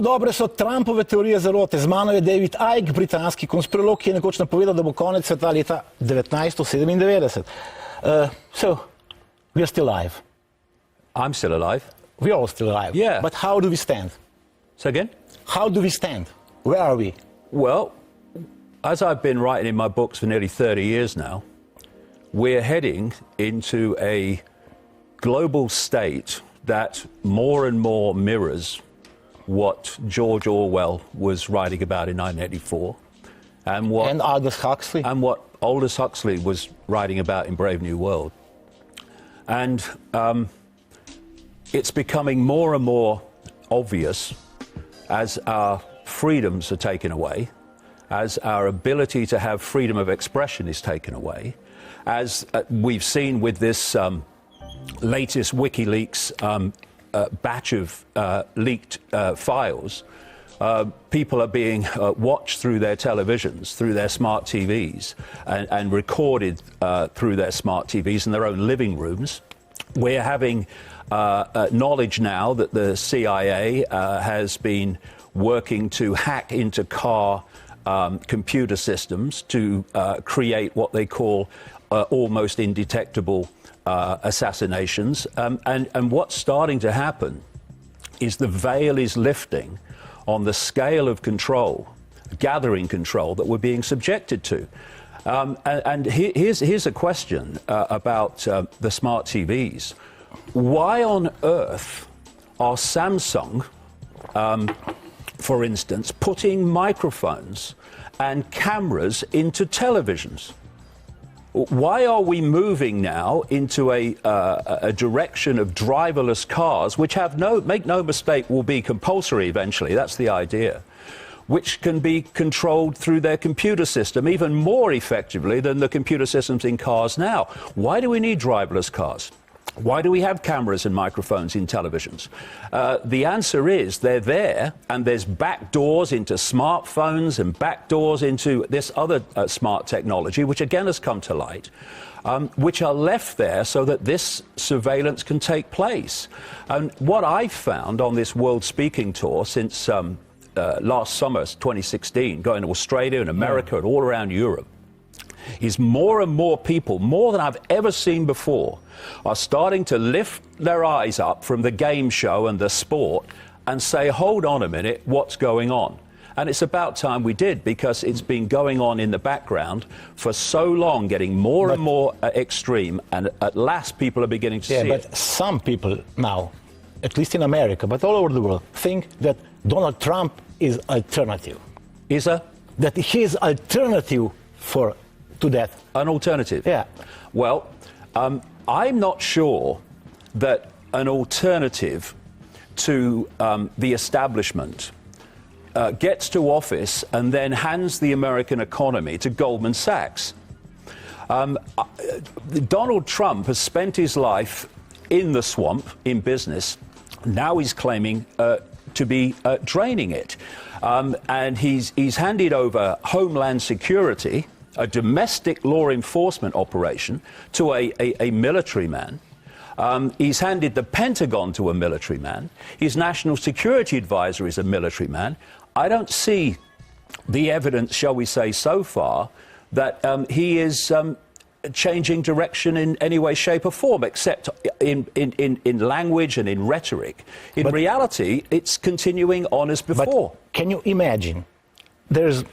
dobre so Trumpove teorije zarote. Z mano je David Icke, britanski konspirolog, ki je nekoč napovedal, da bo konec sveta leta 1997. So, we're still alive. I'm still alive. We're all still alive. Yeah. But how do we stand? Say again? How do we stand? Where are we? Well, as I've been writing in my books for nearly 30 years now, we're heading into a global state that more and more mirrors what George Orwell was writing about in 1984 and Aldous Huxley. And what Aldous Huxley was writing about in Brave New World. And it's becoming more and more obvious as our freedoms are taken away, as our ability to have freedom of expression is taken away, as we've seen with this latest WikiLeaks batch of leaked files. People are being watched through their televisions, through their smart TVs, and recorded through their smart TVs in their own living rooms. We're having knowledge now that the CIA has been working to hack into car computer systems to create what they call almost indetectable assassinations. And what's starting to happen is the veil is lifting on the scale of control, gathering control that we're being subjected to. And here's a question about the smart TVs. Why on earth are Samsung, for instance, putting microphones and cameras into televisions? Why are we moving now into a direction of driverless cars, which make no mistake, will be compulsory eventually? That's the idea, which can be controlled through their computer system even more effectively than the computer systems in cars now. Why do we need driverless cars? Why do we have cameras and microphones in televisions? The answer is they're there, and there's back doors into smartphones and back doors into this other smart technology, which again has come to light, which are left there so that this surveillance can take place. And what I've found on this world speaking tour since last summer, 2016, going to Australia and America and all around Europe, is more and more people, more than I've ever seen before, are starting to lift their eyes up from the game show and the sport and say, hold on a minute, what's going on? And it's about time we did, because it's been going on in the background for so long, getting more and more extreme, and at last people are beginning to see it. But some people now, at least in America, but all over the world, think that Donald Trump is alternative. Is a? That he is alternative to that. An alternative? Yeah. Well, I'm not sure that an alternative to the establishment gets to office and then hands the American economy to Goldman Sachs. Donald Trump has spent his life in the swamp, in business. Now he's claiming to be draining it. And he's handed over Homeland Security, a domestic law enforcement operation, to a military man. He's handed the Pentagon to a military man. His national security advisor is a military man. I don't see the evidence, shall we say, so far, that he is changing direction in any way, shape or form, except in language and in rhetoric. In reality, it's continuing on as before. But can you imagine, there's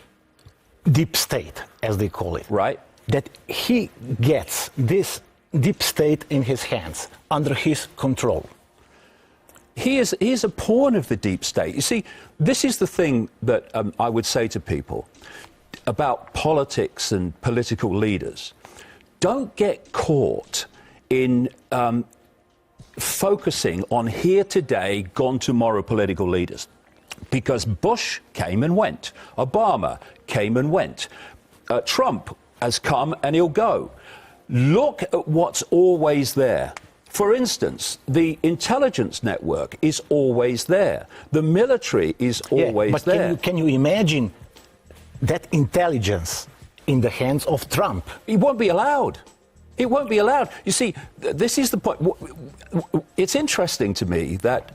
deep state, as they call it. Right. That he gets this deep state in his hands, under his control. He is a pawn of the deep state. You see, this is the thing that I would say to people about politics and political leaders. Don't get caught in focusing on here today, gone tomorrow political leaders. Because Bush came and went. Obama came and went. Trump has come and he'll go. Look at what's always there. For instance, the intelligence network is always there. The military is always there. Can you imagine that intelligence in the hands of Trump? It won't be allowed. It won't be allowed. You see, this is the point. It's interesting to me that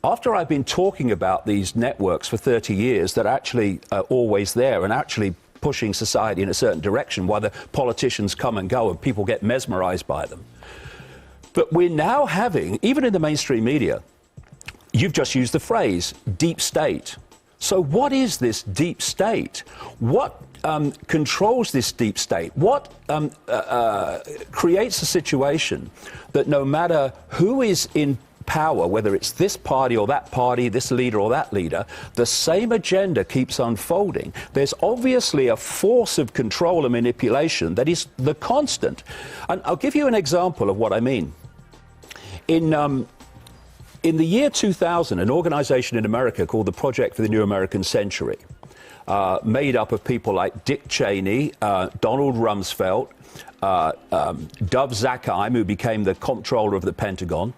after I've been talking about these networks for 30 years that actually are always there and actually pushing society in a certain direction while the politicians come and go and people get mesmerized by them. But we're now having, even in the mainstream media, you've just used the phrase, deep state. So what is this deep state? What controls this deep state? What creates a situation that no matter who is in power, whether it's this party or that party, this leader or that leader, the same agenda keeps unfolding. There's obviously a force of control and manipulation that is the constant. And I'll give you an example of what I mean. In the year 2000, an organization in America called the Project for the New American Century, made up of people like Dick Cheney, Donald Rumsfeld, Dov Zakheim, who became the comptroller of the Pentagon,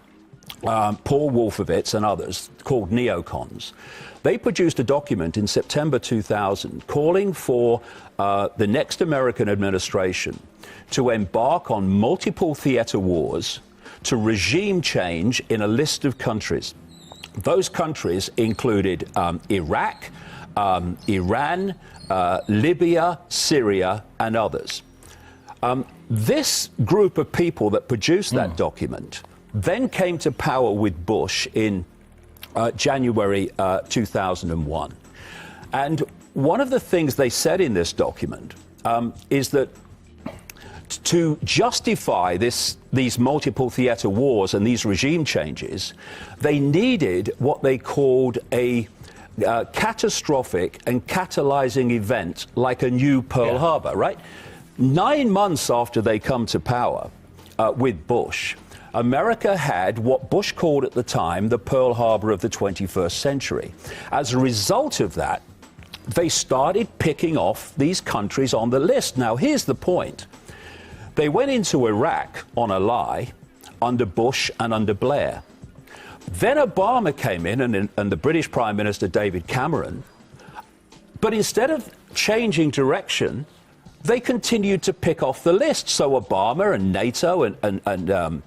Paul Wolfowitz and others, called neocons. They produced a document in September 2000 calling for the next American administration to embark on multiple theater wars to regime change in a list of countries. Those countries included Iraq, Iran, Libya, Syria, and others. This group of people that produced that document then came to power with Bush in January 2001. And one of the things they said in this document is that to justify these multiple theater wars and these regime changes, they needed what they called a catastrophic and catalyzing event like a new Pearl Harbor, right? 9 months after they come to power with Bush, America had what Bush called at the time the Pearl Harbor of the 21st century. As a result of that, they started picking off these countries on the list. Now, here's the point. They went into Iraq on a lie under Bush and under Blair. Then Obama came in and the British Prime Minister David Cameron. But instead of changing direction, they continued to pick off the list. So Obama and NATO and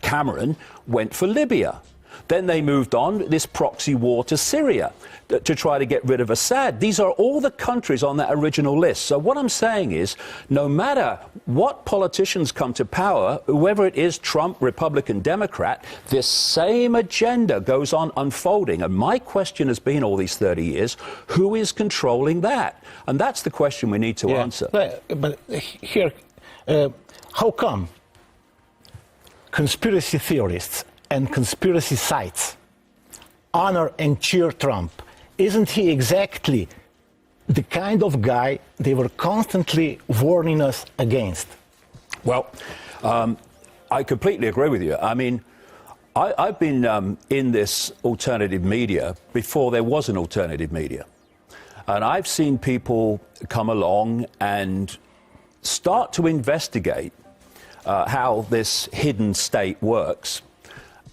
Cameron went for Libya. Then they moved on this proxy war to Syria to try to get rid of Assad. These are all the countries on that original list. So what I'm saying is, no matter what politicians come to power, whoever it is, Trump, Republican, Democrat, this same agenda goes on unfolding. And my question has been all these 30 years, who is controlling that? And that's the question we need to answer. But here, how come conspiracy theorists and conspiracy sites honor and cheer Trump? Isn't he exactly the kind of guy they were constantly warning us against? Well, I completely agree with you. I mean, I've been in this alternative media before there was an alternative media. And I've seen people come along and start to investigate how this hidden state works.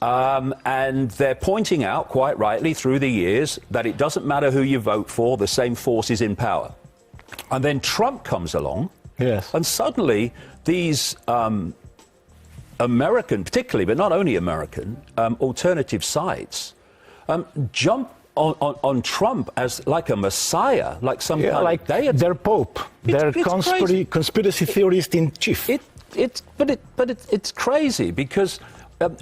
And they're pointing out, quite rightly, through the years, that it doesn't matter who you vote for, the same force is in power. And then Trump comes along, and suddenly these American, particularly, but not only American, alternative sites jump on Trump as like a messiah, like some kind like of deity. their pope, their conspiracy theorist in chief. But it's crazy because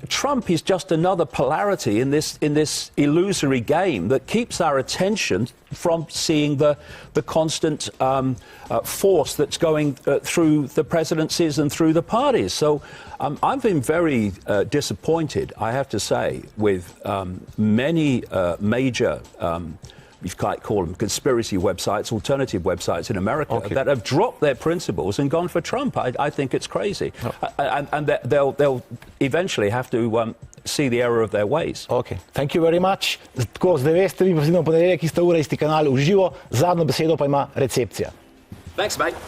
Trump is just another polarity in this illusory game that keeps our attention from seeing the constant force that's going through the presidencies and through the parties. So I've been very disappointed, I have to say, with many major you might call them conspiracy websites, alternative websites in America that have dropped their principles and gone for Trump. I think it's crazy. And they'll eventually have to see the error of their ways. Okay, thank you very much. Tako, zdaj veste, vi pa vidimo ponedeljek, ki ste ura isti kanal v živo, zadnjo besedo pa ima recepcija. Thanks, mate.